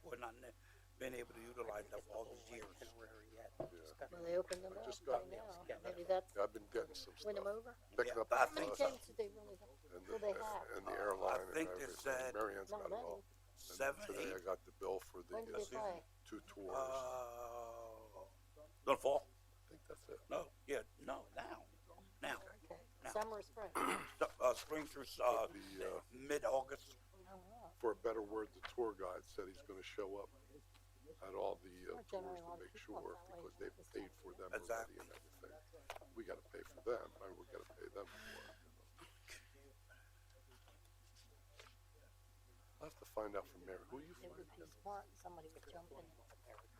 we're not been able to utilize that for all these years. Well, they opened them up just got- right now. Maybe that's Yeah, I've been getting some win stuff. them over. Picking Yeah, up I the think How many bus cases they really have? and Will they have? and the airline I think and they everything. said Marianne's Not got it many. all. 7, Today 8. I got the bill for the When did they play? 2 tours. Don't fall. I think that's it. No, yeah, no, now. Okay. No. Summer or spring? Spring through The, mid-August. Oh, wow. for a better word, the tour guide said he's going to show up at all the Well, tours generally a to lot of make people sure up that way because they've this paid time. for them Exactly. already and everything. We got to pay for them, and we got to pay them for it. I'll have to find out from Mary. Who you It find? would be smart, somebody would jump in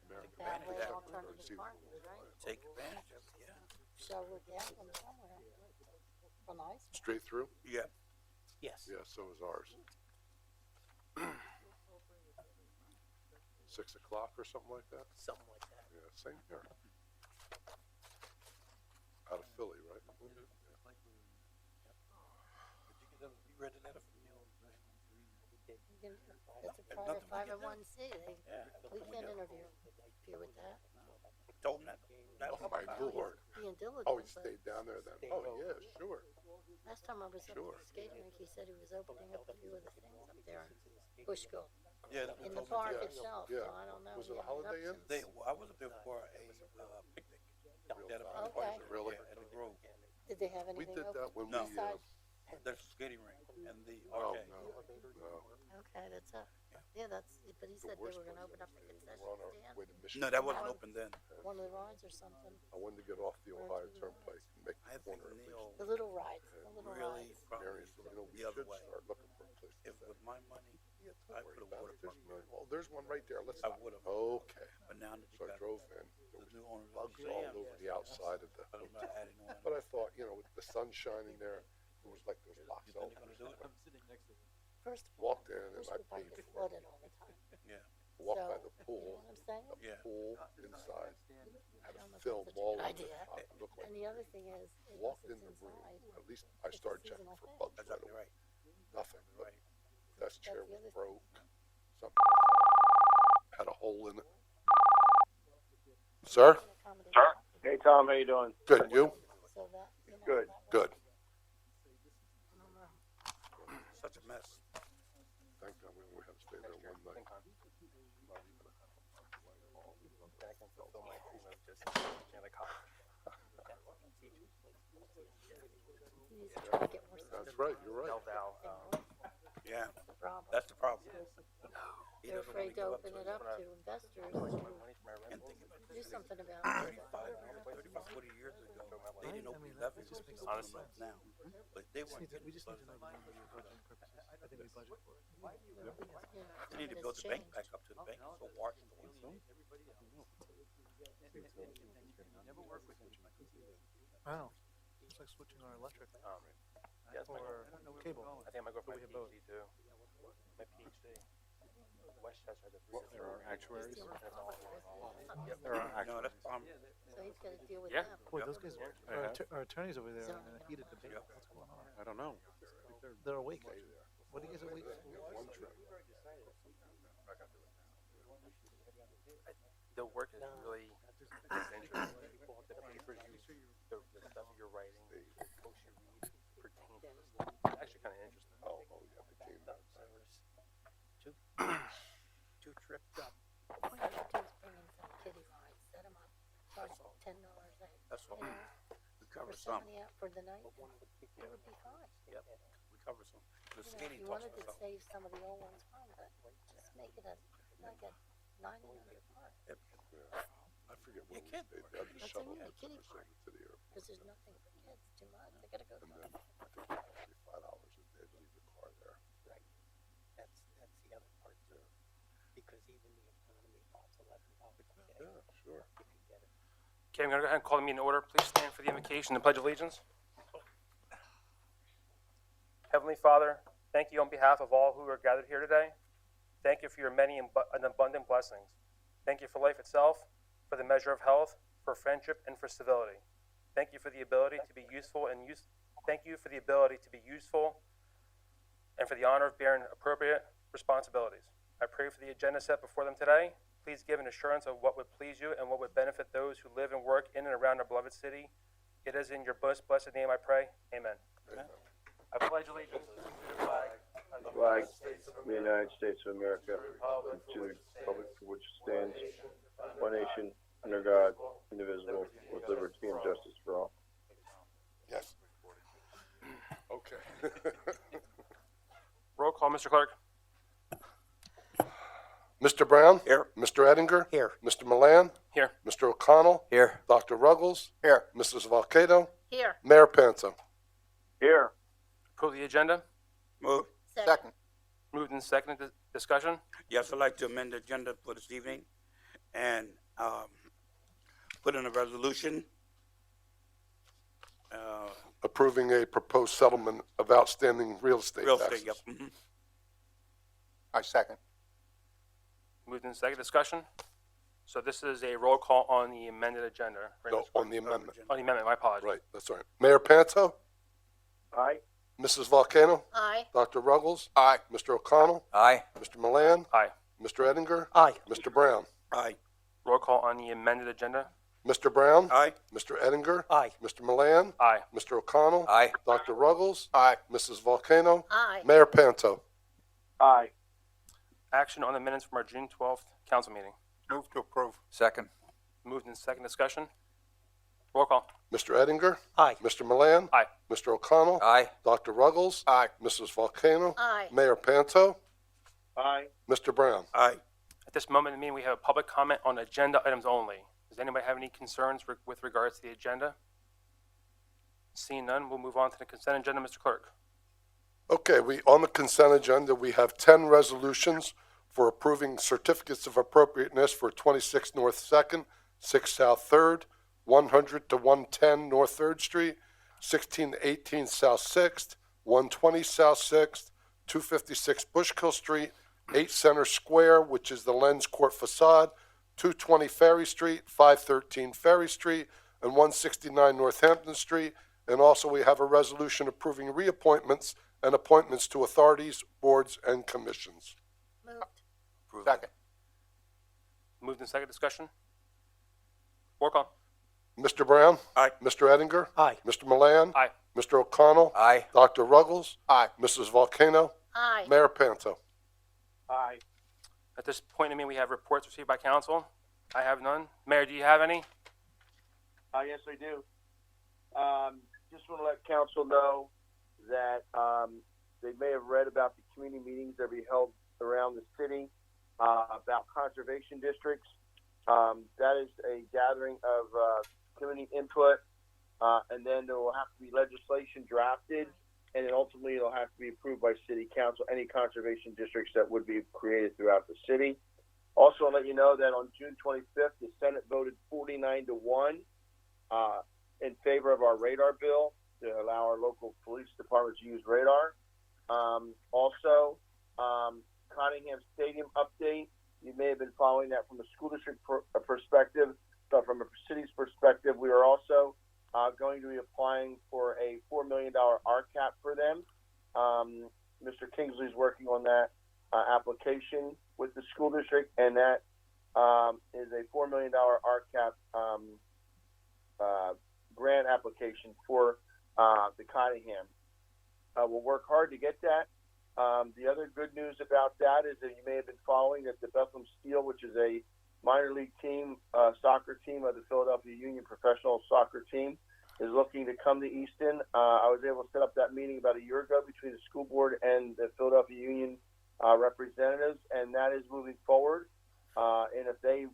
Mary. that way, Yeah. alternative parking, right? Take advantage of it, yeah. So we're down from somewhere. From the high school. Straight through? Yeah. Yes. Yeah, so is ours. 6 o'clock or something like that? Something like that. Yeah, same here. Out of Philly, right? You can- It's a private 501c. We can't interview with that. Told him that. Oh, my Lord. Being diligent. Oh, he but stayed down there then? Oh, yeah, sure. Last time I was at Sure. the skating rink, he said he was opening up a few of the things up there in Bushville. Yeah, In the park Yeah, itself, yeah. so I don't know. Was He it a hasn't Holiday Inn? up They, since. I was up there for a picnic. Down at the Okay. park. Really? Yeah, in the Grove. Did they have We anything did open? that when No. we, Besides, There's a skating rink and the oh, arcade. no. okay, that's it. Yeah, that's, but he The said they worst were gonna was open up the concession we're on our stand, way to Michigan. No, that wasn't open then. one of the rides or something. I wanted to get off the Ohio Turnpike and make I the think corner at least. Neil The little rides, the little really rides. probably Mary said, you know, we the other should way. start looking for a place to If stay. with my money, Yeah, I don't worry could've about it. waterfront There's no, well, there's one right there. Let's I stop. would've. Okay. But now that you So I got drove in. the There was new owner, bugs all over the outside of the but I'm not adding on. But I thought, you know, with the sun shining there, it was like those box You think they're openers. gonna do it? First of all, Walked in and I Bushville Park paid is for it. flooded all the time. Yeah. Walked by So, the you know pool. what I'm saying? The Yeah. pool inside had I don't know a if film that's such a all good over the idea. top. It looked like And the other thing is, unless walked it's in the room. inside, At least I it's a started checking seasonal for thing. bugs right Exactly away. right. Nothing. But Right. desk chair That's the was other broke. thing. Something had a hole in it. Sir? Accommodate Sir? parking. Hey Tom, how you doing? Good. And you? So that, you know, Good. that- Good. I don't know. Such a mess. Thank God we only had to stay there one night. He needs to try to get more That's right. You're right. Yeah, the problem. that's the problem. He They're doesn't wanna afraid to give open to it up to investors And to thinking about do something about it. 35, 40 years ago, they didn't open 11 honestly now. But they weren't We just need to know the getting number for budgeting purposes. I think we budget for it. They need to build the bank back up to the bank, so Washington. I don't know. It's like switching our electric Yeah, it's my, or cable. I think I might go for We my have both. PhD too. My PhD. Westchester has a There are actuaries. He's dealing with politics. There are No, that's, So he's gotta deal with Yeah. them. Boy, those guys, our attorneys over there are in a heated debate. Yep. What's going on? I don't know. They're awake. What do you guys awake for? One trip. The work is really interesting. The papers the stuff you're writing, the books you read pertain to this. It's actually kind of interesting. Oh, yeah, they came back. too tripped up. All you have to do is bring in some kiddie rides, set them up, charge $10 a, That's you what know, we for cover some. somebody out for the night. It would be fine. Yep, we cover some. The You know, if skating you talks wanted to about. save some of the old ones, fine, but just make it like a 90-minute park. I forget You where we can't- stayed. They had the That's shuttle a new bus kiddie that was park. over to the airport. Because there's nothing for kids, too much. They gotta go And to then I think it was actually $5 a day to leave the car there. Right. That's the other part too. Because even the economy costs $11 a day. Yeah, sure. You can get it. Okay, I'm going to go ahead and call the meeting to order. Please stand for the invocation and pledge allegiance. Heavenly Father, thank you on behalf of all who are gathered here today. Thank you for your many and abundant blessings. Thank you for life itself, for the measure of health, for friendship, and for civility. Thank you for the ability to be useful Thank you for the ability to be useful and for the honor of bearing appropriate responsibilities. I pray for the agenda set before them today. Please give an assurance of what would please you and what would benefit those who live and work in and around our beloved city. It is in your blessed name I pray. Amen. I pledge allegiance to the flag of the Flag of the United States of America, and to the republic for which it stands, one nation, under God, indivisible, with liberty and justice for all. Yes. Okay. Roll call, Mr. Clerk. Mr. Brown? Here. Mr. Ettinger? Here. Mr. Milan? Here. Mr. O'Connell? Here. Dr. Ruggles? Here. Mrs. Volcano? Here. Mayor Panto? Here. Approve the agenda. Move. Second. Moved and seconded. Discussion. Yes, I'd like to amend the agenda for this evening and put in a resolution. Approving a proposed settlement of outstanding real estate Real taxes. estate, yep. I second. Moved and seconded. Discussion. So this is a roll call on the amended agenda. Right, No, Mr. Clerk? on the amendment. On the amendment. My apologies. Right, that's all right. Mayor Panto? Aye. Mrs. Volcano? Aye. Dr. Ruggles? Aye. Mr. O'Connell? Aye. Mr. Milan? Aye. Mr. Ettinger? Aye. Mr. Brown? Aye. Roll call on the amended agenda. Mr. Brown? Aye. Mr. Ettinger? Aye. Mr. Milan? Aye. Mr. O'Connell? Aye. Dr. Ruggles? Aye. Mrs. Volcano? Aye. Mayor Panto? Aye. Action on the minutes from our June 12th council meeting. Move to approve. Second. Moved and second. Discussion. Roll call. Mr. Ettinger? Aye. Mr. Milan? Aye. Mr. O'Connell? Aye. Dr. Ruggles? Aye. Mrs. Volcano? Aye. Mayor Panto? Aye. Mr. Brown? Aye. At this moment in the meeting, we have a public comment on agenda items only. Does anybody have any concerns with regards to the agenda? Seeing none, we'll move on to the consent agenda. Mr. Clerk. Okay, on the consent agenda, we have 10 resolutions for approving certificates of appropriateness for 26 North 2nd, 6 South 3rd, 100 to 110 North 3rd Street, 16 to 18 South 6th, 120 South 6th, 256 Bushkill Street, 8 Center Square, which is the Lens Court facade, 220 Ferry Street, 513 Ferry Street, and 169 Northampton Street. And also we have a resolution approving reappointments and appointments to authorities, boards, and commissions. Moved. Second. Moved and second. Discussion. Roll call. Mr. Brown? Aye. Mr. Ettinger? Aye. Mr. Milan? Aye. Mr. O'Connell? Aye. Dr. Ruggles? Aye. Mrs. Volcano? Aye. Mayor Panto? Aye. At this point in the meeting, we have reports received by council. I have none. Mayor, do you have any? Yes, I do. Just want to let council know that they may have read about the community meetings that will be held around the city about conservation districts. That is a gathering of community input, and then there will have to be legislation drafted, and then ultimately it'll have to be approved by city council, any conservation districts that would be created throughout the city. Also, I'll let you know that on June 25th, the Senate voted 49-1 in favor of our radar bill to allow our local police departments to use radar. Also, Cottingham Stadium update. You may have been following that from a school district perspective, but from a city's perspective, we are also going to be applying for a $4 million RCAP for them. Mr. Kingsley is working on that application with the school district, and that is a $4 million RCAP grant application for the Cottingham. We'll work hard to get that. The other good news about that is that you may have been following that the Bethlehem Steel, which is a minor league team, soccer team of the Philadelphia Union professional soccer team, is looking to come to Easton. I was able to set up that meeting about a year ago between the school board and the Philadelphia Union representatives, and that is moving forward. And if they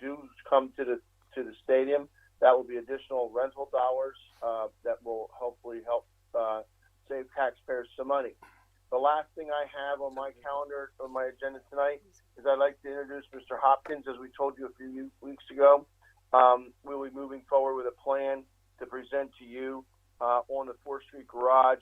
do come to the stadium, that will be additional rental dollars that will hopefully help save taxpayers some money. The last thing I have on my calendar, on my agenda tonight, is I'd like to introduce Mr. Hopkins. As we told you a few weeks ago, we'll be moving forward with a plan to present to you on the 4th Street Garage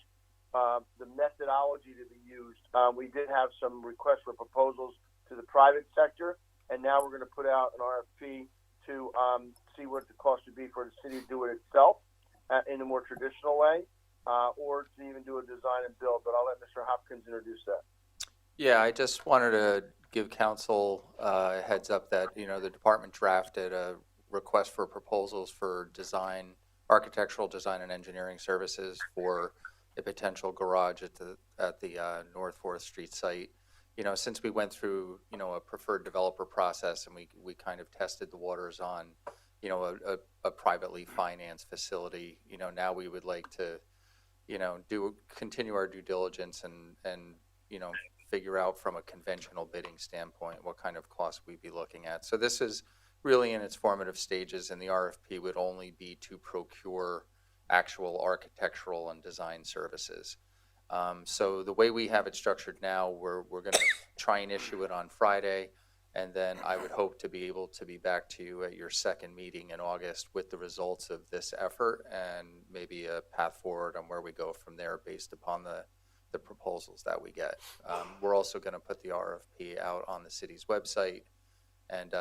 the methodology to be used. We did have some requests for proposals to the private sector, and now we're going to put out an RFP to see what the cost would be for the city to do it itself in a more traditional way, or to even do a design and build. But I'll let Mr. Hopkins introduce that. Yeah, I just wanted to give council a heads up that, the department drafted a request for proposals for design, architectural design and engineering services for a potential garage at the North Fourth Street site. Since we went through, a preferred developer process and we kind of tested the waters on, a privately financed facility, now we would like to, continue our due diligence and figure out from a conventional bidding standpoint what kind of costs we'd be looking at. So this is really in its formative stages, and the RFP would only be to procure actual architectural and design services. So the way we have it structured now, we're going to try and issue it on Friday, and then I would hope to be able to be back to you at your second meeting in August with the results of this effort and maybe a path forward on where we go from there based upon the proposals that we get. We're also going to put the RFP out on the city's website, and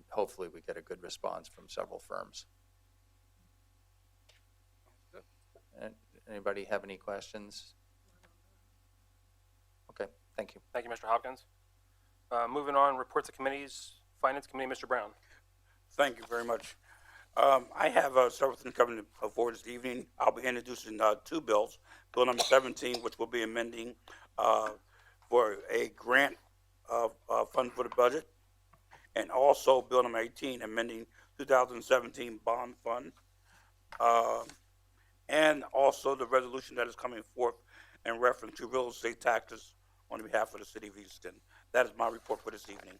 hopefully we get a good response from several firms. Anybody have any questions? Okay, thank you. Thank you, Mr. Hopkins. Moving on, reports of committees. Finance Committee, Mr. Brown. Thank you very much. I have several things coming forward this evening. I'll be introducing two bills. Bill number 17, which will be amending for a grant fund for the budget, and also Bill number 18, amending 2017 bond fund, and also the resolution that is coming forth in reference to real estate taxes on behalf of the city of Easton. That is my report for this evening.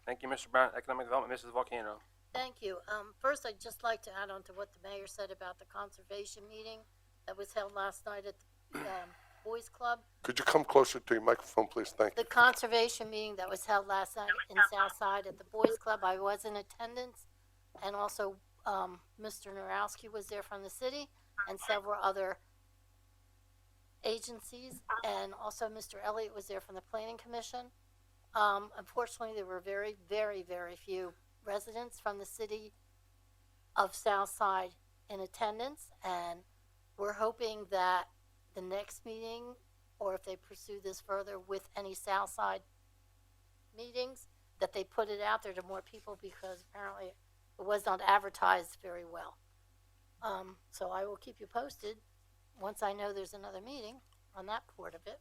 Thank you, Mr. Brown. Economic Development, Mrs. Volcano. Thank you. First, I'd just like to add on to what the mayor said about the conservation meeting that was held last night at the Boys Club. Could you come closer to your microphone, please? Thank you. The conservation meeting that was held last night in Southside at the Boys Club, I was in attendance, and also Mr. Narowski was there from the city, and several other agencies, and also Mr. Elliott was there from the Planning Commission. Unfortunately, there were very, very, very few residents from the city of Southside in attendance, and we're hoping that the next meeting, or if they pursue this further with any Southside meetings, that they put it out there to more people, because apparently it was not advertised very well. So I will keep you posted once I know there's another meeting on that part of it.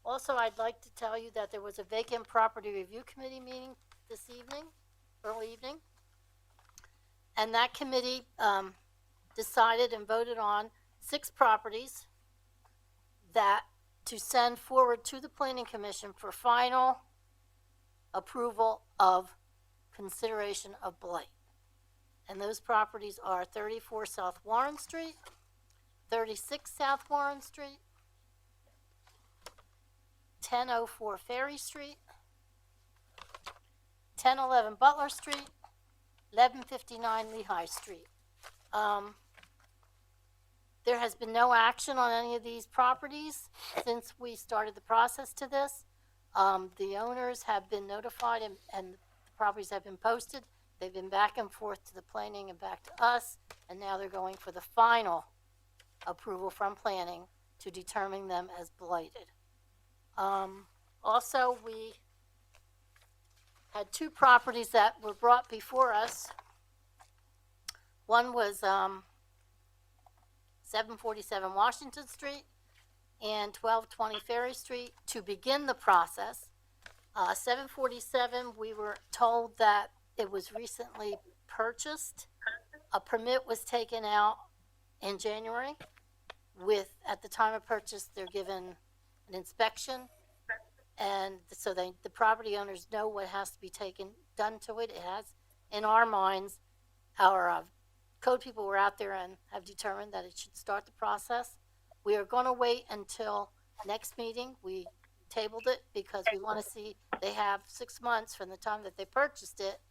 Also, I'd like to tell you that there was a vacant property review committee meeting this evening, early evening. And that committee decided and voted on 6 properties that to send forward to the Planning Commission for final approval of consideration of blight. And those properties are 34 South Warren Street, 36 South Warren Street, 1004 Ferry Street, 1011 Butler Street, 1159 Lehigh Street. There has been no action on any of these properties since we started the process to this. The owners have been notified and the properties have been posted. They've been back and forth to the planning and back to us, and now they're going for the final approval from planning to determine them as blighted. Also, we had 2 properties that were brought before us. One was 747 Washington Street and 1220 Ferry Street to begin the process. 747, we were told that it was recently purchased. A permit was taken out in January. At the time of purchase, they're given an inspection, and so the property owners know what has to be done to it. It has, in our minds, our code people were out there and have determined that it should start the process. We are going to wait until next meeting. We tabled it because we want to see, they have 6 months from the time that they purchased it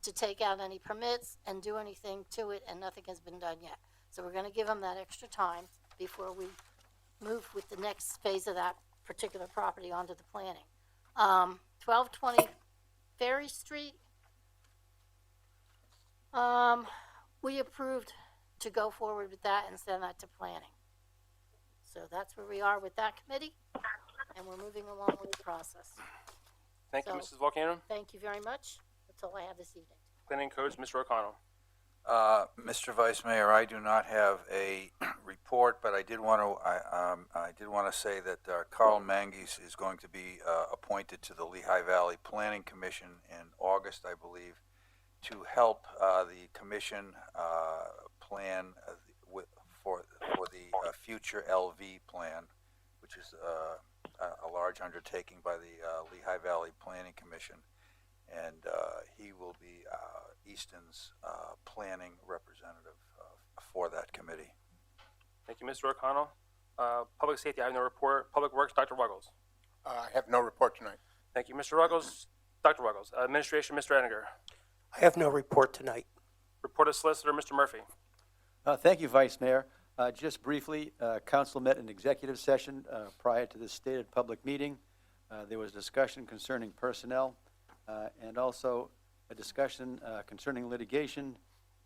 to take out any permits and do anything to it, and nothing has been done yet. So we're going to give them that extra time before we move with the next phase of that particular property onto the planning. 1220 Ferry Street, we approved to go forward with that and send that to planning. So that's where we are with that committee, and we're moving along with the process. Thank you, So- Mrs. Volcano. Thank you very much. That's all I have this evening. Planning Codes, Mr. O'Connell. Mr. Vice Mayor, I do not have a report, but I did want to say that Carl Manges is going to be appointed to the Lehigh Valley Planning Commission in August, I believe, to help the commission plan for the future LV plan, which is a large undertaking by the Lehigh Valley Planning Commission. And he will be Easton's planning representative for that committee. Thank you, Mr. O'Connell. Public Safety, I have no report. Public Works, Dr. Ruggles. I have no report tonight. Thank you, Mr. Ruggles. Dr. Ruggles. Administration, Mr. Ettinger. I have no report tonight. Report of Solicitor, Mr. Murphy. Thank you, Vice Mayor. Just briefly, council met in executive session prior to this stated public meeting. There was discussion concerning personnel and also a discussion concerning litigation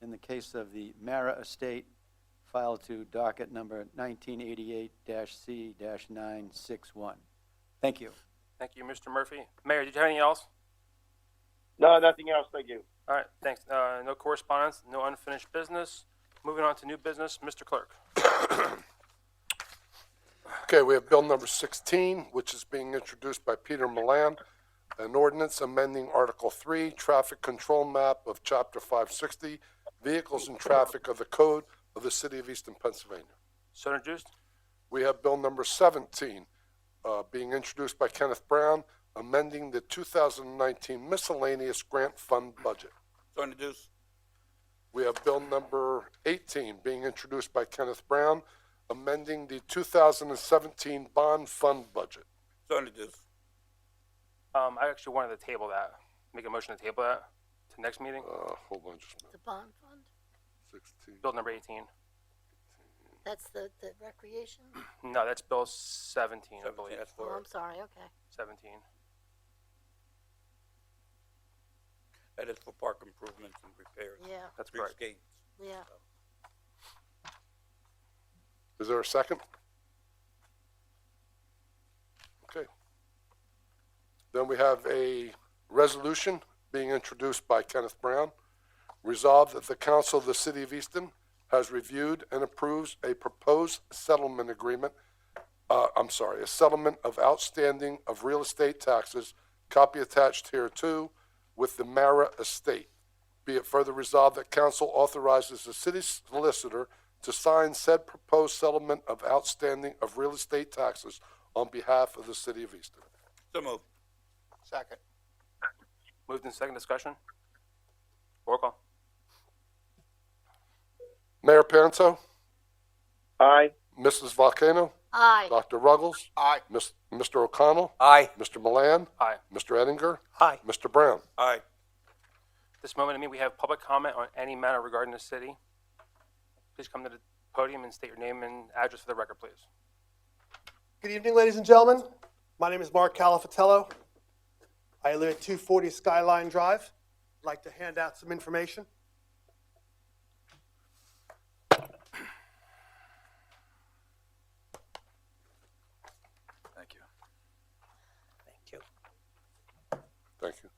in the case of the Mara Estate, filed to docket number 1988-C-961. Thank you. Thank you, Mr. Murphy. Mayor, did you have anything else? No, nothing else. Thank you. All right, thanks. No correspondence, no unfinished business. Moving on to new business, Mr. Clerk. Okay, we have bill number 16, which is being introduced by Peter Milan, an ordinance amending Article 3, Traffic Control Map of Chapter 560, Vehicles and Traffic of the Code of the City of Easton, Pennsylvania. So introduced. We have bill number 17, being introduced by Kenneth Brown, amending the 2019 miscellaneous grant fund budget. So introduced. We have bill number 18, being introduced by Kenneth Brown, amending the 2017 bond fund budget. So introduced. I actually wanted to table that. Make a motion to table that to next meeting. Hold on just a The bond fund, minute. 16. Bill number 18. that's the recreation? No, that's Bill 17, I 17, believe. that's Oh, for, I'm sorry, okay. 17. that is for park improvements and repairs. Yeah, That's correct. Streetscapes. yeah. Is there a second? Okay. Then we have a resolution being introduced by Kenneth Brown. Resolved that the Council of the City of Easton has reviewed and approves a proposed settlement agreement, a settlement of outstanding of real estate taxes, copy attached hereto, with the Mara Estate. Be it further resolved that council authorizes the city solicitor to sign said proposed settlement of outstanding of real estate taxes on behalf of the City of Easton. So moved. Second. Moved in second discussion. Roll call. Mayor Panto, Aye. Mrs. Volcano, Aye. Dr. Ruggles, Aye. Mr. O'Connell, Aye. Mr. Milan, Aye. Mr. Ettinger, Aye. Mr. Brown. Aye. This moment, we have public comment on any matter regarding the city. Please come to the podium and state your name and address for the record, please. Good evening, ladies and gentlemen. My name is Mark Calafatello. I live at 240 Skyline Drive. I'd like to hand out some information. Thank you. Thank you. Thank you.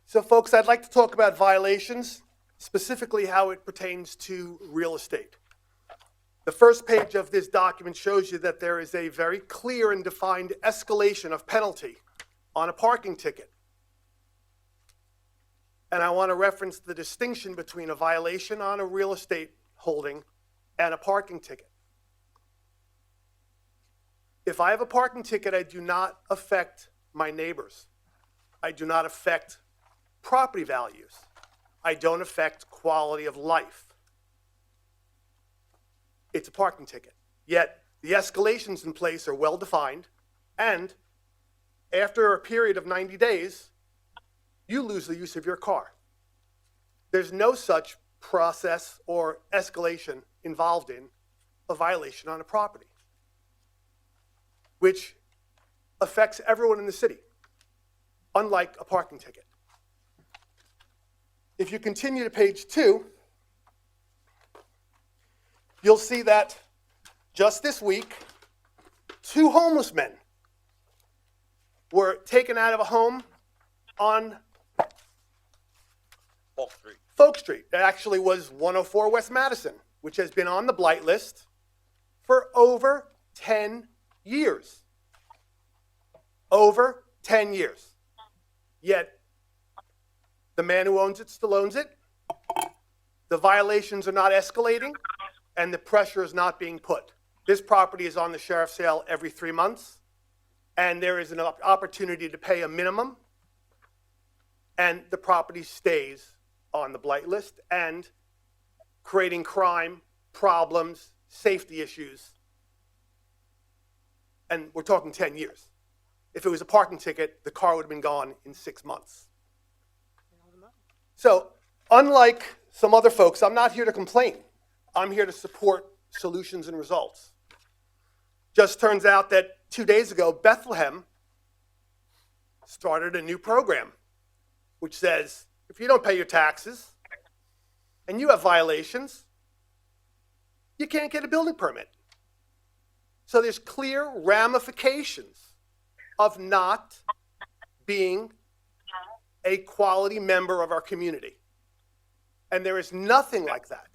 So, folks, I'd like to talk about violations, specifically how it pertains to real estate. The first page of this document shows you that there is a very clear and defined escalation of penalty on a parking ticket. And I want to reference the distinction between a violation on a real estate holding and a parking ticket. If I have a parking ticket, I do not affect my neighbors. I do not affect property values. I don't affect quality of life. It's a parking ticket. Yet the escalations in place are well defined, and after a period of 90 days, you lose the use of your car. There's no such process or escalation involved in a violation on a property, which affects everyone in the city, unlike a parking ticket. If you continue to page 2, you'll see that just this week, 2 homeless men were taken out of a home on Falk Street. Folk Street. It actually was 104 West Madison, which has been on the blight list for over 10 years. Over 10 years. Yet, the man who owns it still owns it. The violations are not escalating, and the pressure is not being put. This property is on the sheriff's sale every 3 months, and there is an opportunity to pay a minimum, and the property stays on the blight list and creating crime, problems, safety issues. And we're talking 10 years. If it was a parking ticket, the car would have been gone in 6 months. So, unlike some other folks, I'm not here to complain. I'm here to support solutions and results. Just turns out that 2 days ago, Bethlehem started a new program, which says, if you don't pay your taxes and you have violations, you can't get a building permit. So there's clear ramifications of not being a quality member of our community. And there is nothing like that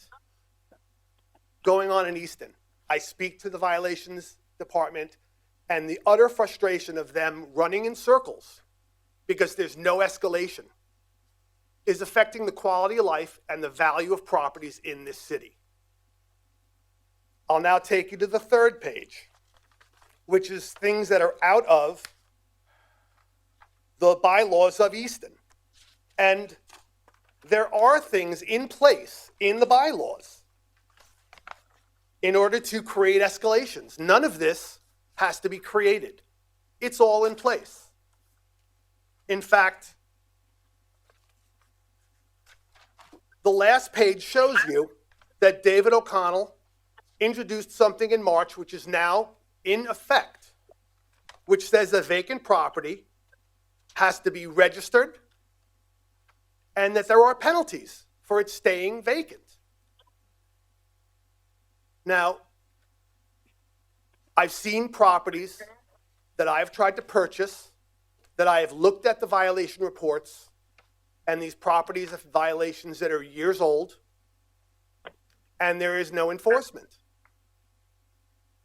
going on in Easton. I speak to the violations department, and the utter frustration of them running in circles because there's no escalation is affecting the quality of life and the value of properties in this city. I'll now take you to the third page, which is things that are out of the bylaws of Easton. And there are things in place in the bylaws in order to create escalations. None of this has to be created. It's all in place. In fact, the last page shows you that David O'Connell introduced something in March, which is now in effect, which says a vacant property has to be registered and that there are penalties for it staying vacant. Now, I've seen properties that I've tried to purchase, that I have looked at the violation reports, and these properties have violations that are years old, and there is no enforcement.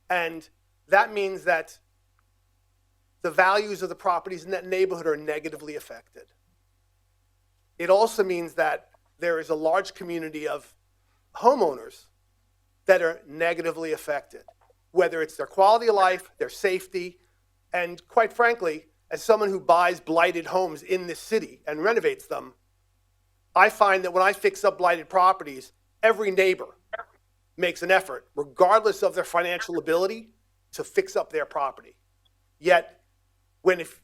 And that means that the values of the properties in that neighborhood are negatively affected. It also means that there is a large community of homeowners that are negatively affected, whether it's their quality of life, their safety, and quite frankly, as someone who buys blighted homes in this city and renovates them, I find that when I fix up blighted properties, every neighbor makes an effort, regardless of their financial ability, to fix up their property. Yet, if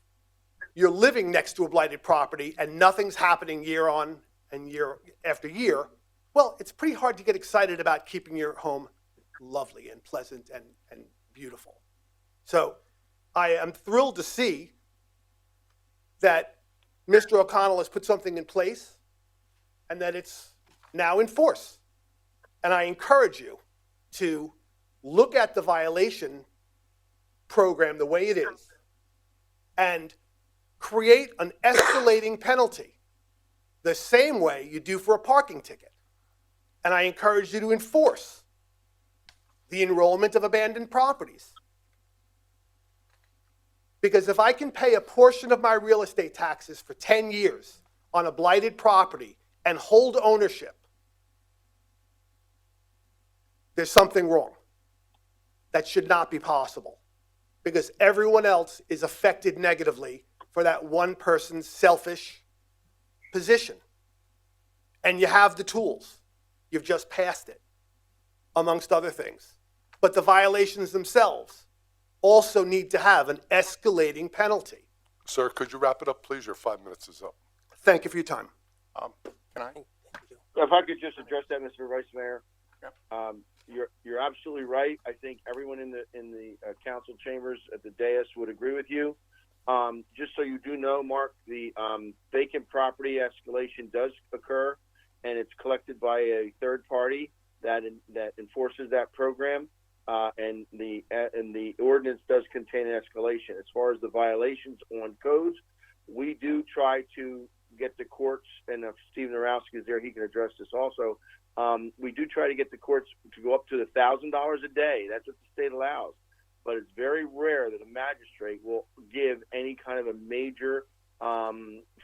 you're living next to a blighted property and nothing's happening year on and year after year, well, it's pretty hard to get excited about keeping your home lovely and pleasant and beautiful. So I am thrilled to see that Mr. O'Connell has put something in place and that it's now in force. And I encourage you to look at the violation program the way it is and create an escalating penalty the same way you do for a parking ticket. And I encourage you to enforce the enrollment of abandoned properties. Because if I can pay a portion of my real estate taxes for 10 years on a blighted property and hold ownership, there's something wrong. That should not be possible. Because everyone else is affected negatively for that one person's selfish position. And you have the tools. You've just passed it, amongst other things. But the violations themselves also need to have an escalating penalty. Sir, could you wrap it up, please? Your 5 minutes is up. Thank you for your time. Can I? If I could just address that, Mr. Vice Mayor. Yep. You're absolutely right. I think everyone in the council chambers at the dais would agree with you. Just so you do know, Mark, the vacant property escalation does occur, and it's collected by a third party. that enforces that program, and the ordinance does contain an escalation. As far as the violations on codes, we do try to get the courts, and if Stephen Narowski is there, he can address this also. We do try to get the courts to go up to $1,000 a day. That's what the state allows. But it's very rare that a magistrate will give any kind of a major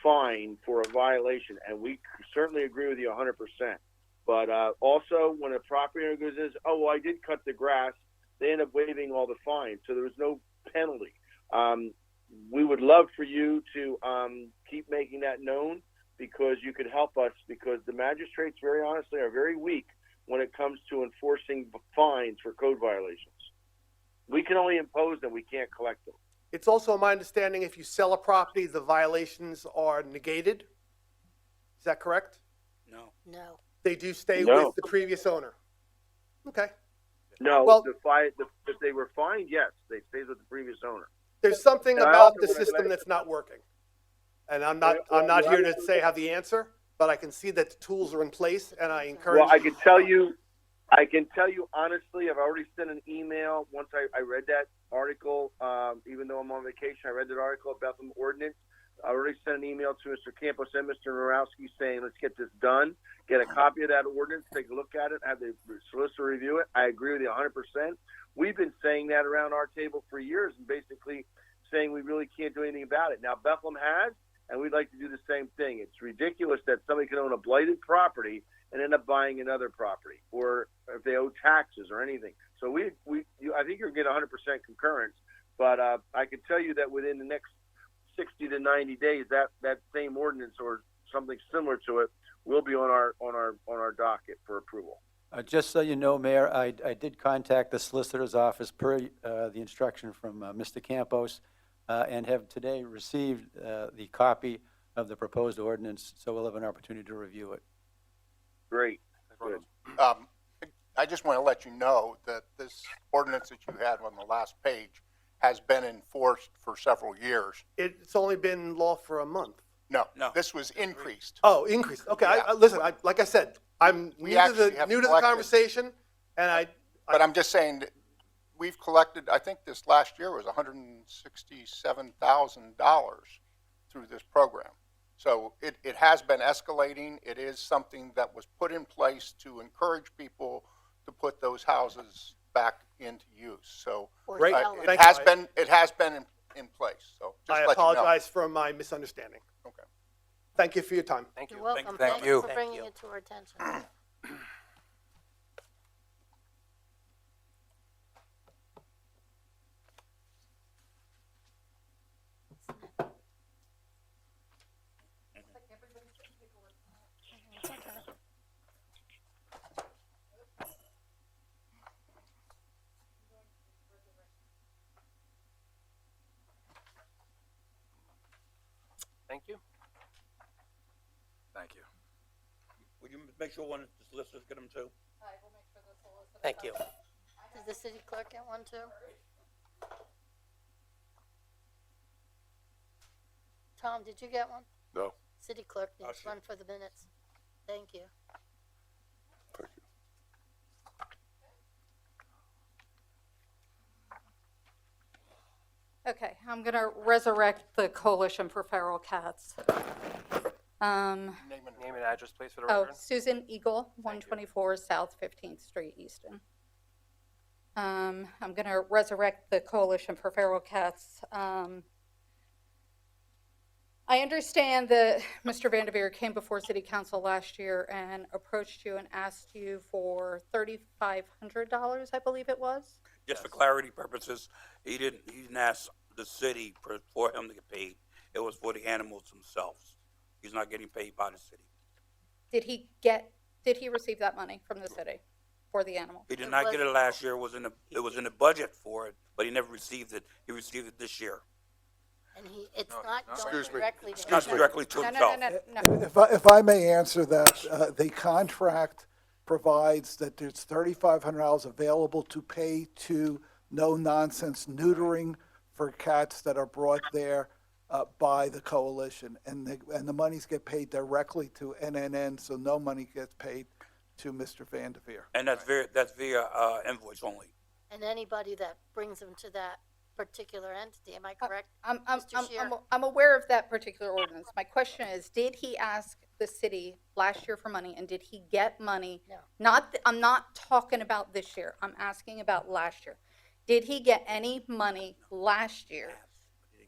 fine for a violation, and we certainly agree with you 100%. But also, when a property owner goes in, oh, well, I did cut the grass, they end up waiving all the fines, so there was no penalty. We would love for you to keep making that known, because you could help us, because the magistrates, very honestly, are very weak when it comes to enforcing fines for code violations. We can only impose them, we can't collect them. It's also my understanding if you sell a property, the violations are negated. Is that correct? No. No. They do stay No. with the previous owner. Okay. No, Well- if they were fined, yes, they stay with the previous owner. There's something And I about also the would system like- that's not working. And I'm not here to say have the answer, but I can see that the tools are in place, and I encourage. Well, I can tell you honestly, I've already sent an email once I read that article. Even though I'm on vacation, I read that article about the ordinance. I already sent an email to Mr. Campos and Mr. Narowski saying, let's get this done. Get a copy of that ordinance, take a look at it, have the solicitor review it. I agree with you 100%. We've been saying that around our table for years, and basically saying we really can't do anything about it. Now, Bethlehem has, and we'd like to do the same thing. It's ridiculous that somebody can own a blighted property and end up buying another property, or if they owe taxes or anything. So I think you're getting 100% concurrence, but I can tell you that within the next 60 to 90 days, that same ordinance or something similar to it will be on our docket for approval. Just so you know, Mayor, I did contact the solicitor's office per the instruction from Mr. Campos, and have today received the copy of the proposed ordinance, so we'll have an opportunity to review it. Great. Good. I just want to let you know that this ordinance that you had on the last page has been enforced for several years. It's only been in law for a month. No. This was increased. Oh, increased. Okay, Yeah. Listen, like I said, I'm We new to actually the have new to the collected- conversation, and But I'm just saying that we've collected, I think this last year was $167,000 through this program. So it has been escalating. It is something that was put in place to encourage people to put those houses back into use. So Or Great. sell them. Thank it has been in place. So just I let you know. apologize for my misunderstanding. Okay. Thank you for your time. Thank you. You're welcome. Thank Thank you. you for bringing it to our attention. Thank you. Thank you. Would you make sure one of the solicitors get them too? Thank you. Did the city clerk get one too? Tom, did you get one? No. City clerk needs sure. one for the minutes. Thank you. Thank you. Okay, I'm going to resurrect the Coalition for Feral Cats. Name Name and address, please, for the Oh, record. Susan Eagle, 124 South 15th Street, Easton. I'm going to resurrect the Coalition for Feral Cats. I understand that Mr. Vanderveer came before City Council last year and approached you and asked you for $3,500, I believe it was. Just for clarity purposes, he didn't ask the city for him to get paid. It was for the animals themselves. He's not getting paid by the city. Did he receive that money from the city for the animal? He did It not was- get it last year. It was in the budget for it, but he never received it. He received it this year. And it's No, not no. going Excuse me. directly to Not him. directly to No, himself. no. If I may answer that, the contract provides that there's $3,500 available to pay to no-nonsense neutering for cats that are brought there by the coalition. And the monies get paid directly to NNN, so no money gets paid to Mr. Vanderveer. And that's via invoice only. And anybody that brings them to that particular entity, am I correct? Mr. Shear? I'm aware of that particular ordinance. My question is, did he ask the city last year for money, and did he get money? No. I'm not talking about this year. I'm asking about last year. Did he get any money last year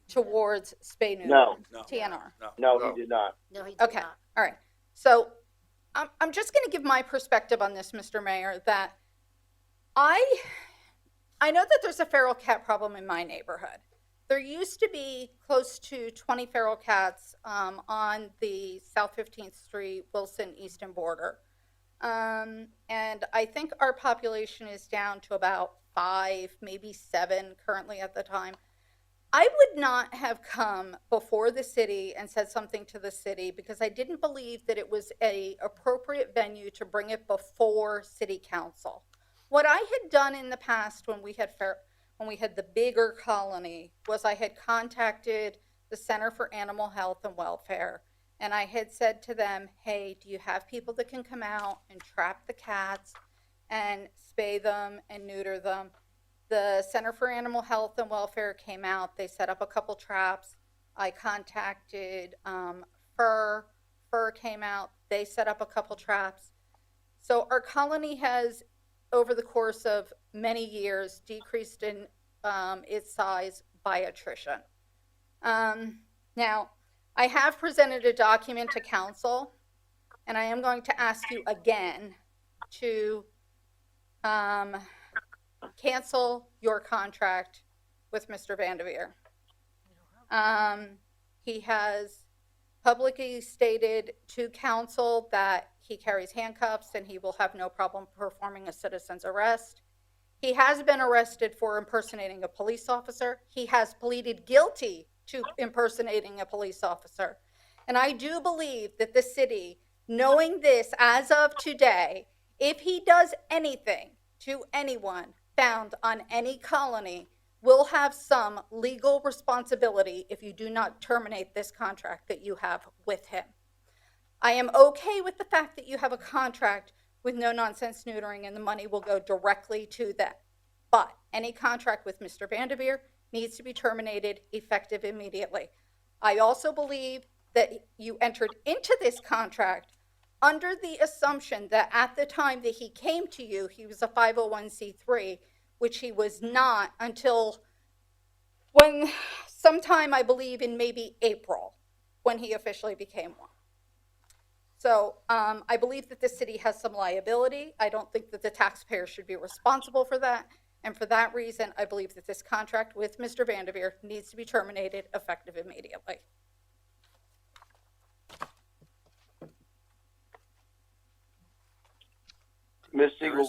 towards spay neuter? No. TNR? No, No. he did not. No, he did Okay, not. all right. So I'm just going to give my perspective on this, Mr. Mayor, that I know that there's a feral cat problem in my neighborhood. There used to be close to 20 feral cats on the South 15th Street, Wilson, Easton border. And I think our population is down to about 5, maybe 7 currently at the time. I would not have come before the city and said something to the city because I didn't believe that it was an appropriate venue to bring it before city council. What I had done in the past when we had the bigger colony was I had contacted the Center for Animal Health and Welfare, and I had said to them, hey, do you have people that can come out and trap the cats and spay them and neuter them? The Center for Animal Health and Welfare came out. They set up a couple traps. I contacted Fur. Fur came out. They set up a couple traps. So our colony has, over the course of many years, decreased in its size by attrition. Now, I have presented a document to council, and I am going to ask you again to cancel your contract with Mr. Vanderveer. He has publicly stated to council that he carries handcuffs and he will have no problem performing a citizen's arrest. He has been arrested for impersonating a police officer. He has pleaded guilty to impersonating a police officer. And I do believe that the city, knowing this as of today, if he does anything to anyone found on any colony, will have some legal responsibility if you do not terminate this contract that you have with him. I am okay with the fact that you have a contract with no nonsense neutering and the money will go directly to them. But any contract with Mr. Vanderveer needs to be terminated effective immediately. I also believe that you entered into this contract under the assumption that at the time that he came to you, he was a 501c3, which he was not until when sometime, I believe, in maybe April, when he officially became one. So I believe that the city has some liability. I don't think that the taxpayer should be responsible for that. And for that reason, I believe that this contract with Mr. Vanderveer needs to be terminated effective immediately. Ms. Siegel,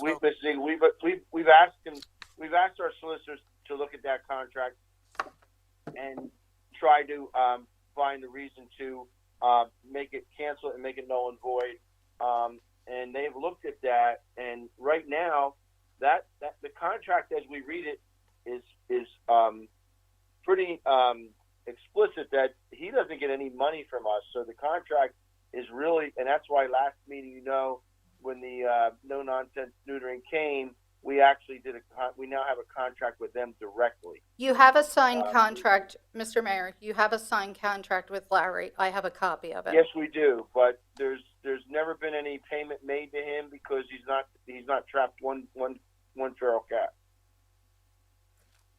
we've asked our solicitors to look at that contract and try to find a reason to make it cancel and make it null and void. And they've looked at that, and right now, that the contract as we read it is pretty explicit that he doesn't get any money from us. So the contract is really, and that's why last meeting, when the no nonsense neutering came, we actually we now have a contract with them directly. You have a signed contract, Mr. Mayor. You have a signed contract with Larry. I have a copy of it. Yes, we do, but there's never been any payment made to him because he's not trapped one feral cat.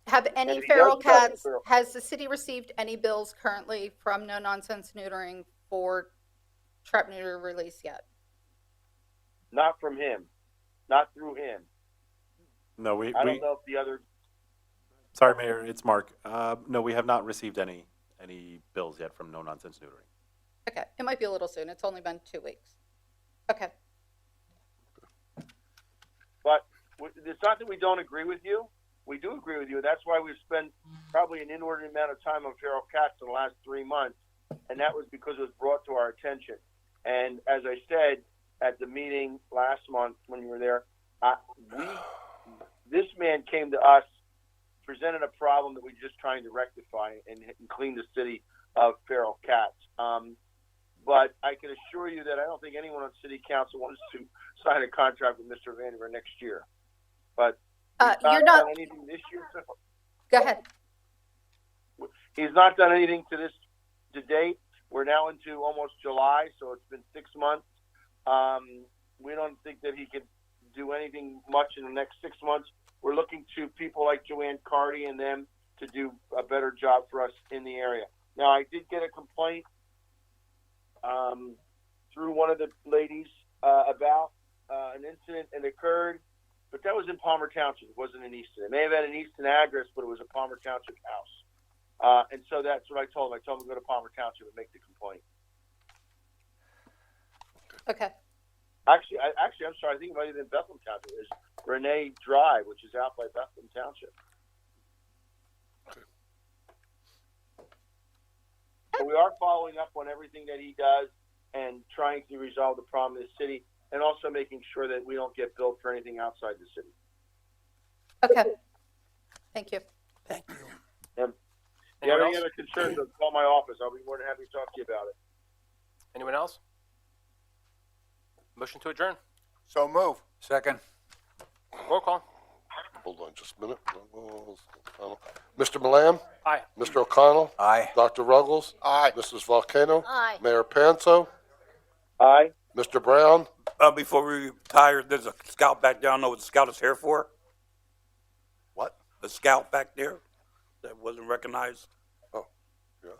Have And any if he feral does trap cats, feral- has the city received any bills currently from No Nonsense Neutering for trap neuter release yet? Not from him, not through him. No, I don't know if the other. sorry, Mayor, it's Mark. No, we have not received any bills yet from No Nonsense Neutering. Okay, it might be a little soon. It's only been 2 weeks. Okay. But it's not that we don't agree with you. We do agree with you. That's why we've spent probably an inordinate amount of time on feral cats in the last 3 months, and that was because it was brought to our attention. And as I said at the meeting last month when you were there, this man came to us, presented a problem that we're just trying to rectify and clean the city of feral cats. but I can assure you that I don't think anyone on city council wants to sign a contract with Mr. Vandiver next year. But You're not, done anything this year. go ahead. He's not done anything to date. We're now into almost July, so it's been 6 months. We don't think that he could do anything much in the next 6 months. We're looking to people like Joanne Carty and them to do a better job for us in the area. Now, I did get a complaint through one of the ladies about an incident that occurred, but that was in Palmer Township. It wasn't in Easton. It may have had an Easton address, but it was a Palmer Township house. And so that's what I told him. I told him to go to Palmer Township and make the complaint. Okay. Actually, I'm sorry. I think it might have been Bethlehem Township. It's Renee Drive, which is out by Bethlehem Township. But we are following up on everything that he does and trying to resolve the problem in the city, and also making sure that we don't get billed for anything outside the city. Okay. Thank you. Thank you. And if you have Anyone any else? other concerns, call my office. I'll be more than happy to talk to you about it. Anyone else? Motion to adjourn. So move. Second. Roll call. Hold on just a minute. Mr. Milan? Aye. Mr. O'Connell? Aye. Dr. Ruggles? Aye. Mrs. Volcano? Aye. Mayor Panzo? Aye. Mr. Brown? Before we retire, there's a scout back there. I don't know what the scout is here for. What? The scout back there that wasn't recognized. Oh, yeah.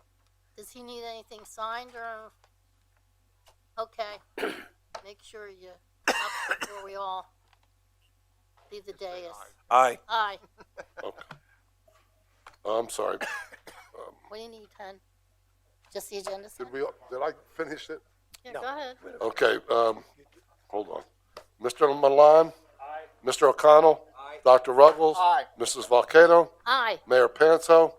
Does he need anything signed or? Okay. Make sure you up before we all leave the dais. Aye. Aye. Okay. I'm sorry. What do you need, Ken? Just the agenda? Did I finish it? Yeah, go ahead. Okay, hold on. Mr. Milan? Aye. Mr. O'Connell? Aye. Dr. Ruggles? Aye. Mrs. Volcano? Aye. Mayor Panzo?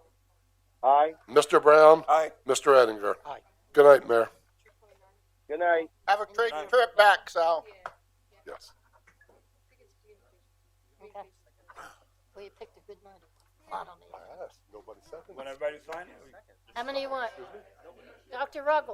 Aye. Mr. Brown? Aye. Mr. Ettinger? Aye. Good night, Mayor. Good night. Have a great trip back, Sal. Yes. Okay. Well, you picked a good night. Lot on me. Nobody seconded. When everybody sign it? How many you want? Dr. Ruggles?